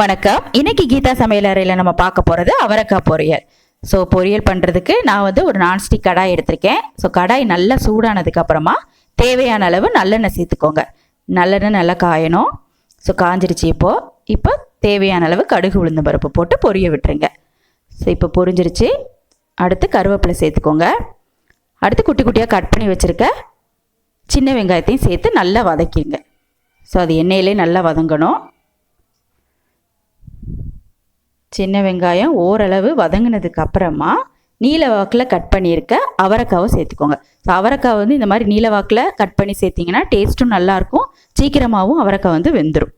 வணக்கம். இன்னைக்கு கீதா சமையல் அறையில் நம்ம பார்க்க போகிறது அவரைக்காய் பொரியல். ஸோ பொரியல் பண்ணுறதுக்கு நான் ஒரு நான்ஸ்டிக் கடாய் எடுத்திருக்கேன். ஸோ கடாய் நல்லா சூடானதுக்கு அப்புறமா தேவையான அளவு நல்லெண்ணெய் சேர்த்துக்கோங்க. நல்லெண்ணெய் நல்லா காயணும். ஸோ காஞ்சிருச்சு. இப்போ தேவையான அளவு கடுகு உளுந்து பருப்பு போட்டு பொரிய விட்டுருங்க. ஸோ இப்போ பொரிஞ்சிருச்சு. அடுத்து கருவேப்பிலை சேர்த்துக்கோங்க. அடுத்து குட்டி குட்டியாக கட் பண்ணி வச்சுருக்க சின்ன வெங்காயத்தையும் சேர்த்து நல்லா வதக்கிடுங்க. ஸோ அது எண்ணெயிலே நல்லா வதங்கணும். சின்ன வெங்காயம் ஓரளவு வதங்கினதுக்கு அப்புறமா நீல வாக்கில் கட் பண்ணியிருக்க அவரைக்காவை சேர்த்துக்கோங்க. ஸோ அவரைக்காய் இந்த மாதிரி நீல வாக்கில் கட் பண்ணி சேர்த்திங்கன்னா டேஸ்ட்டும் நல்லாயிருக்கும், சீக்கிரமாகவும் அவரைக்காய் வெந்துடும்.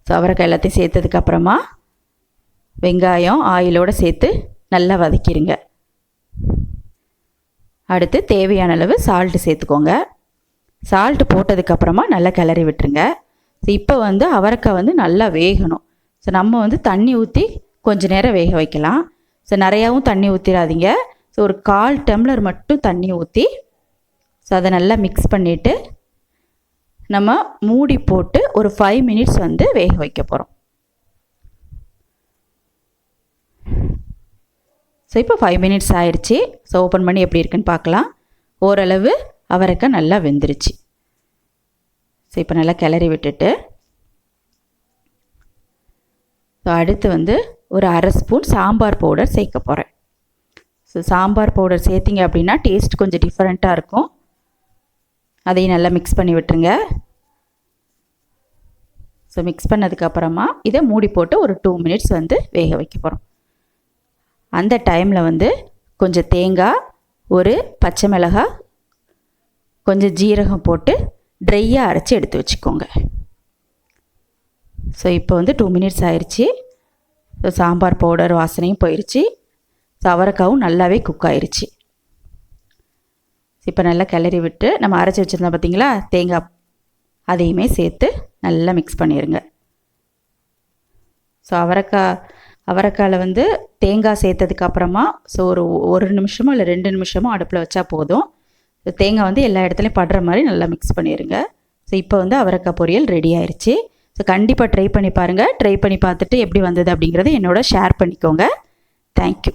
ஸோ அவரைக்காய் எல்லாத்தையும் சேர்த்ததுக்கப்புறமா வெங்காயம் ஆயிலோடு சேர்த்து நல்லா வதக்கிடுங்க. அடுத்து தேவையான அளவு சால்ட்டு சேர்த்துக்கோங்க. சால்ட்டு போட்டதுக்கப்புறமா நல்லா கிளறி விட்டுருங்க. ஸோ இப்போ அவரைக்காய் நல்லா வேகணும். ஸோ நம்ம தண்ணி ஊற்றி கொஞ்சம் நேரம் வேக வைக்கலாம். ஸோ நிறையாவும் தண்ணி ஊற்றிடாதீங்க. ஸோ ஒரு 1/4 டம்ளர் மட்டும் தண்ணி ஊற்றி ஸோ அதை நல்லா மிக்ஸ் பண்ணிவிட்டு நம்ம மூடி போட்டு ஒரு 5 மினிட்ஸ் வேக வைக்க போகிறோம். ஸோ இப்போ 5 மினிட்ஸ் ஆயிடுச்சு. ஸோ ஓப்பன் பண்ணி எப்படி இருக்குன்னு பார்க்கலாம். ஓரளவு அவரைக்காய் நல்லா வெந்துருச்சு. ஸோ இப்போ நல்லா கிளறி விட்டுட்டு ஸோ அடுத்து ஒரு 1/2 ஸ்பூன் சாம்பார் பவுடர் சேர்க்க போகிறேன். ஸோ சாம்பார் பவுடர் சேர்த்திங்க அப்படின்னா டேஸ்ட் கொஞ்சம் டிஃப்ரெண்ட்டாக இருக்கும். அதையும் நல்லா மிக்ஸ் பண்ணி விட்டுருங்க. ஸோ மிக்ஸ் பண்ணதுக்கப்புறமா இதை மூடி போட்டு ஒரு 2 மினிட்ஸ் வேக வைக்க போகிறோம். அந்த டைமில் கொஞ்சம் தேங்காய், ஒரு பச்சை மிளகாய், கொஞ்சம் ஜீரகம் போட்டு ட்ரையாக அரைச்சி எடுத்து வச்சுக்கோங்க. ஸோ இப்போ 2 மினிட்ஸ் ஆயிடுச்சு. ஸோ சாம்பார் பவுடர் வாசனையும் போயிடுச்சு. ஸோ அவரைக்காவும் நல்லாவே குக் ஆயிடுச்சு. இப்போ நல்லா கிளறி விட்டு நம்ம அரைச்சி வச்சுருந்தோம் பார்த்திங்களா தேங்காய், அதையுமே சேர்த்து நல்லா மிக்ஸ் பண்ணிடுங்க. ஸோ அவரைக்காயில் தேங்காய் சேர்த்ததுக்கப்புறமா ஸோ ஒரு நிமிஷமோ இல்லை 2 நிமிஷமோ அடுப்பில் வச்சா போதும். ஸோ தேங்காய் எல்லா இடத்துலையும் படுற மாதிரி நல்லா மிக்ஸ் பண்ணிடுங்க. ஸோ இப்போ அவரைக்காய் பொரியல் ரெடி ஆயிடுச்சு. ஸோ கண்டிப்பாக ட்ரை பண்ணி பாருங்கள். ட்ரை பண்ணி பார்த்துட்டு எப்படி வந்தது அப்படிங்கிறத என்னோட ஷேர் பண்ணிக்கோங்க. தேங்க்யூ.